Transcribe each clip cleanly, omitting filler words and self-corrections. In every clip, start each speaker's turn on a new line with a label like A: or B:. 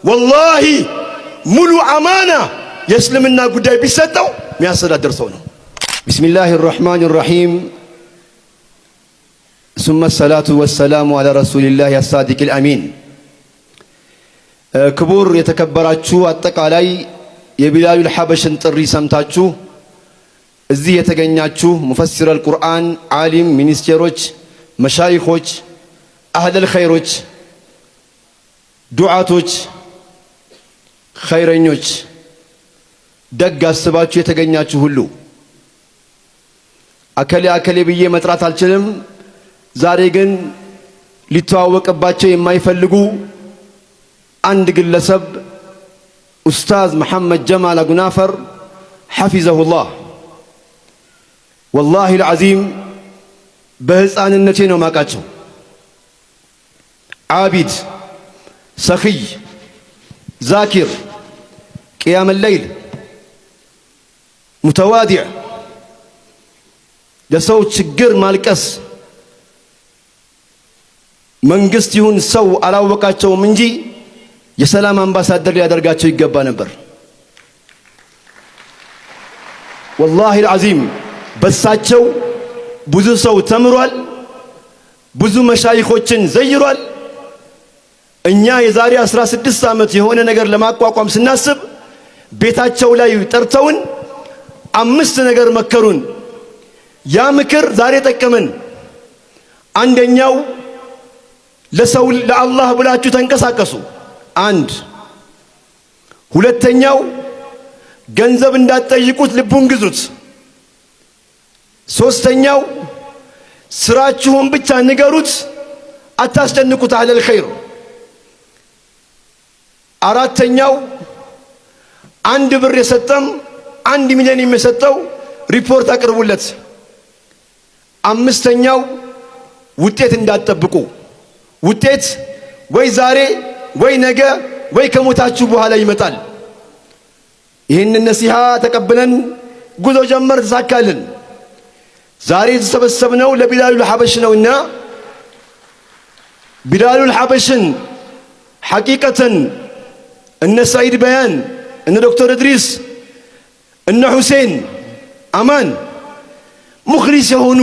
A: ወላሂ ሙሉ አማና የእስልምና ጉዳይ ቢሰጠው የሚያስተዳድር ሰው ነው። ቢስሚላሂ ራህማኒ ራሂም ሱመ ሰላቱ ወሰላሙ አላ ረሱሊላህ አሳዲቂል አሚን። ክቡር የተከበራችሁ አጠቃላይ የቢላሉል ሐበሽን ጥሪ ሰምታችሁ እዚህ የተገኛችሁ ሙፈሲረል ቁርአን ዓሊም፣ ሚኒስቴሮች፣ መሻይኾች፣ አህለል ኸይሮች፣ ዱዓቶች፣ ኸይረኞች፣ ደግ አስባችሁ የተገኛችሁ ሁሉ አከሌ አከሌ ብዬ መጥራት አልችልም። ዛሬ ግን ሊተዋወቅባቸው የማይፈልጉ አንድ ግለሰብ ኡስታዝ መሐመድ ጀማል አጉናፈር ሐፊዘሁላህ ወላሂ አልዓዚም በሕፃንነቴ ነው ማቃቸው። ዓቢድ፣ ሰኺይ፣ ዛኪር፣ ቅያም ለይል፣ ሙተዋዲዕ፣ ለሰው ችግር ማልቀስ መንግስት ይሁን ሰው አላወቃቸውም እንጂ የሰላም አምባሳደር ሊያደርጋቸው ይገባ ነበር። ወላሂ አልዓዚም በሳቸው ብዙ ሰው ተምሯል፣ ብዙ መሻይኾችን ዘይሯል። እኛ የዛሬ 16 ዓመት የሆነ ነገር ለማቋቋም ስናስብ ቤታቸው ላይ ጠርተውን 5 ነገር መከሩን። ያ ምክር ዛሬ ጠቀመን። አንደኛው ለሰው ለአላህ ብላችሁ ተንቀሳቀሱ፣ አንድ። ሁለተኛው ገንዘብ እንዳትጠይቁት ልቡን ግዙት። ሶስተኛው ስራችሁን ብቻ ንገሩት፣ አታስጨንቁት አህለል ኸይር። አራተኛው 1 ብር የሰጠም 1 ሚሊዮን የሰጠው ሪፖርት አቅርቡለት። አምስተኛው ውጤት እንዳትጠብቁ። ውጤት ወይ ዛሬ ወይ ነገ ወይ ከሞታችሁ በኋላ ይመጣል። ይህንን ነሲሃ ተቀብለን ጉዞ ጀመር፣ ተሳካልን። ዛሬ የተሰበሰብነው ለቢላሉል ሐበሽ ነውና ቢላሉል ሐበሽን ሐቂቀተን እነ ሰዒድ በያን፣ እነ ዶክተር እድሪስ፣ እነ ሁሴን አማን ሙኽሊስ የሆኑ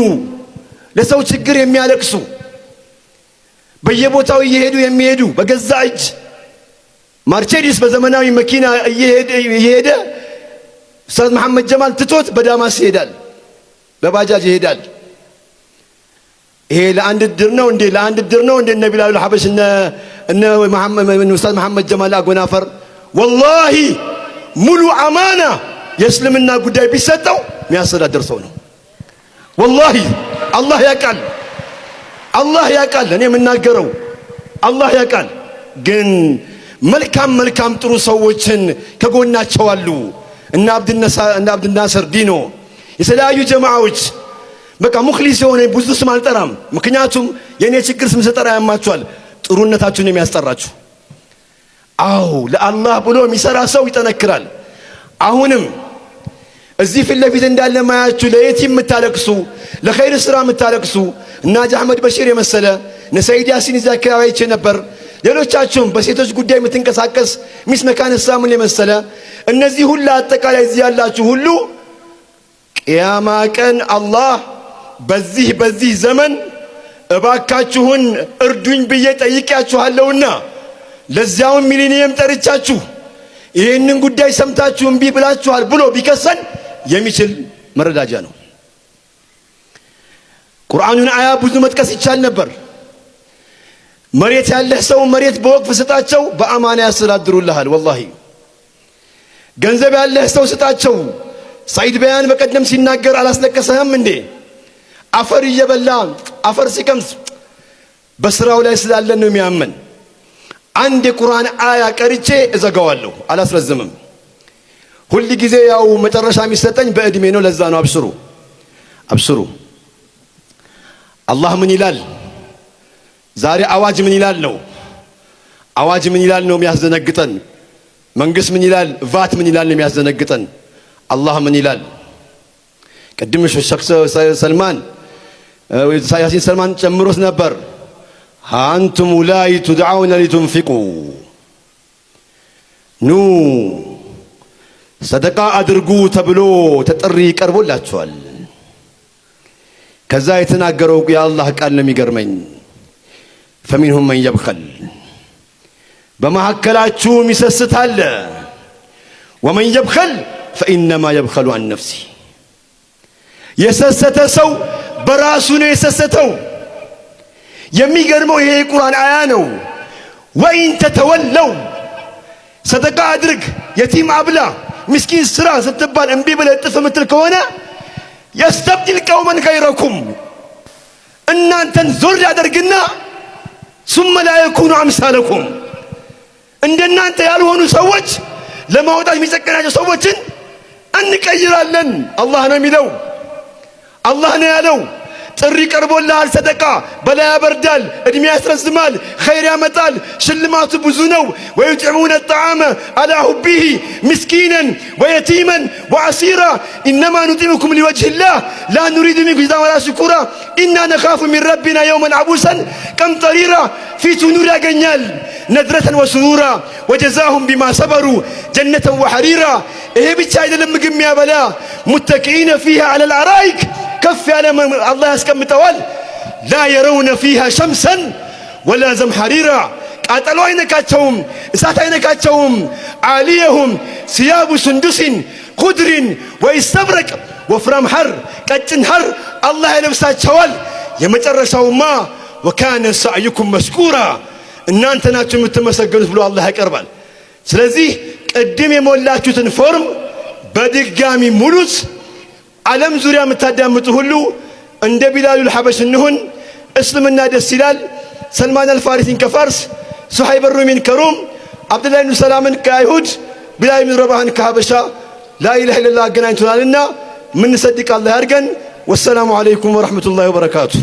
A: ለሰው ችግር የሚያለቅሱ በየቦታው እየሄዱ የሚሄዱ በገዛ እጅ ማርቼዲስ በዘመናዊ መኪና እየሄደ ኡስታዝ መሐመድ ጀማል ትቶት በዳማስ ይሄዳል፣ በባጃጅ ይሄዳል። ይሄ ለአንድ ድር ነው እንዴ? ለአንድ ድር ነው እንዴ? እነ ቢላሉል ሐበሽ እነ ኡስታዝ መሐመድ ጀማል አጎናፈር ወላሂ ሙሉ አማና የእስልምና ጉዳይ ቢሰጠው የሚያስተዳድር ሰው ነው። ወላሂ አላህ ያውቃል፣ አላህ ያውቃል። እኔ የምናገረው አላህ ያውቃል። ግን መልካም መልካም ጥሩ ሰዎችን ከጎናቸው አሉ። እነ አብድናስር ዲኖ፣ የተለያዩ ጀማዓዎች በቃ ሙኽሊስ የሆነ ብዙ ስም አልጠራም፣ ምክንያቱም የኔ ችግር ስም ስጠራ ያማችኋል። ጥሩነታችሁን የሚያስጠራችሁ። አዎ ለአላህ ብሎ የሚሰራ ሰው ይጠነክራል። አሁንም እዚህ ፊት ለፊት እንዳለ ማያችሁ ለየቲም የምታለቅሱ፣ ለኸይር ስራ የምታለቅሱ እና ሐጂ አህመድ በሺር የመሰለ እነ ሰይድ ያሲን እዚያ አካባቢ አይቼ ነበር። ሌሎቻችሁም በሴቶች ጉዳይ የምትንቀሳቀስ ሚስ መካነ ሰላምን የመሰለ እነዚህ ሁሉ አጠቃላይ እዚህ ያላችሁ ሁሉ ቅያማ ቀን አላህ በዚህ ዘመን እባካችሁን እርዱኝ ብዬ ጠይቄያችኋለሁና ለዚያውም ሚሊኒየም ጠርቻችሁ ይህንን ጉዳይ ሰምታችሁ እምቢ ብላችኋል ብሎ ቢከሰን የሚችል መረዳጃ ነው። ቁርአኑን አያ ብዙ መጥቀስ ይቻል ነበር። መሬት ያለህ ሰው መሬት በወቅፍ ስጣቸው፣ በአማና ያስተዳድሩልሃል። ወላሂ ገንዘብ ያለህ ሰው ስጣቸው። ሰዒድ በያን በቀደም ሲናገር አላስለቀሰህም እንዴ? አፈር እየበላ አፈር ሲቀምስ በስራው ላይ ስላለን ነው የሚያመን። አንድ የቁርአን አያ ቀርቼ እዘጋዋለሁ፣ አላስረዝምም። ሁል ጊዜ ያው መጨረሻ የሚሰጠኝ በእድሜ ነው። ለዛ ነው አብሽሩ አብሽሩ። አላህ ምን ይላል ዛሬ? አዋጅ ምን ይላል ነው? አዋጅ ምን ይላል ነው የሚያስደነግጠን? መንግስት ምን ይላል? ቫት ምን ይላል ነው የሚያስደነግጠን? አላህ ምን ይላል? ቅድም ሸክ ሰልማን ያሲን ሰልማን ጨምሮት ነበር። አንቱም ላይ ቱድዓውነ ሊቱንፊቁ ኑ ሰደቃ አድርጉ ተብሎ ተጥሪ ቀርቦላችኋል። ከዛ የተናገረው የአላህ ቃል ነው የሚገርመኝ። ፈሚንሁም መን የብኸል በመካከላችሁ የሚሰስት አለ። ወመን የብኸል ፈኢነማ የብኸሉ አን ነፍሲ የሰሰተ ሰው በራሱ ነው የሰሰተው። የሚገርመው ይሄ የቁርአን አያ ነው። ወኢን ተተወለው ሰደቃ አድርግ፣ የቲም አብላ፣ ምስኪን ስራ ስትባል እምቢ ብለህ ጥፍ ምትል ከሆነ የስተብድል ቀውመን ገይረኩም እናንተን ዞር ያደርግና ሱመ ላ የኩኑ አምሳለኩም እንደናንተ ያልሆኑ ሰዎች ለማውጣት የሚጨቀናቸው ሰዎችን እንቀይራለን። አላህ ነው የሚለው፣ አላህ ነው ያለው። ጥሪ ቀርቦልሃል፣ ሰደቃ በላይ ያበርዳል፣ እድሜ ያስረዝማል፣ ኸይር ያመጣል፣ ሽልማቱ ብዙ ነው። ወዩጥዒሙነ ጣዓመ አላ ሁቢሂ ምስኪነን ወየቲመን ወአሲራ ኢነማ ኑጢሙኩም ሊወጅሂላህ ላ ኑሪዱ ሚንኩም ጀዛአን ወላ ሹኩራ ኢና ነኻፉ ሚን ረቢና የውመን አቡሰን ቀምጠሪራ ፊቱ ኑር ያገኛል። ነድረተን ወሱሩራ ወጀዛሁም ቢማ ሰበሩ ጀነተን ወሐሪራ። ይሄ ብቻ አይደለም፣ ምግብ የሚያበላ ሙተኪኢነ ፊሃ ዐለል አራኢክ ከፍ ያለ አላህ ያስቀምጠዋል። ላ የረውነ ፊሃ ሸምሰን ወላ ዘምሐሪራ ቃጠሎ አይነካቸውም፣ እሳት አይነካቸውም። ዓሊየሁም ሲያቡ ሱንዱሲን ኹድሪን ወኢስተብረቅ ወፍራም ሐር ቀጭን ሐር አላህ ያለብሳቸዋል። የመጨረሻውማ ወካነ ሰዕዩኩም መስኩራ እናንተ ናችሁ የምትመሰገኑት ብሎ አላህ ያቀርባል። ስለዚህ ቅድም የሞላችሁትን ፎርም በድጋሚ ሙሉት። ዓለም ዙሪያ የምታዳምጡ ሁሉ እንደ ቢላሉል ሐበሽ እንሁን። እስልምና ደስ ይላል። ሰልማን አልፋሪሲን ከፋርስ፣ ሱሐይብ ሩሚን ከሩም፣ አብዱላህ ብን ሰላምን ከአይሁድ፣ ቢላል ብን ረባህን ከሐበሻ ላኢላሃ ኢለላህ አገናኝቶናልና ምን ሰድቅ አላህ ያርገን። ወሰላሙ አለይኩም ወረሕመቱላሂ ወበረካቱሁ።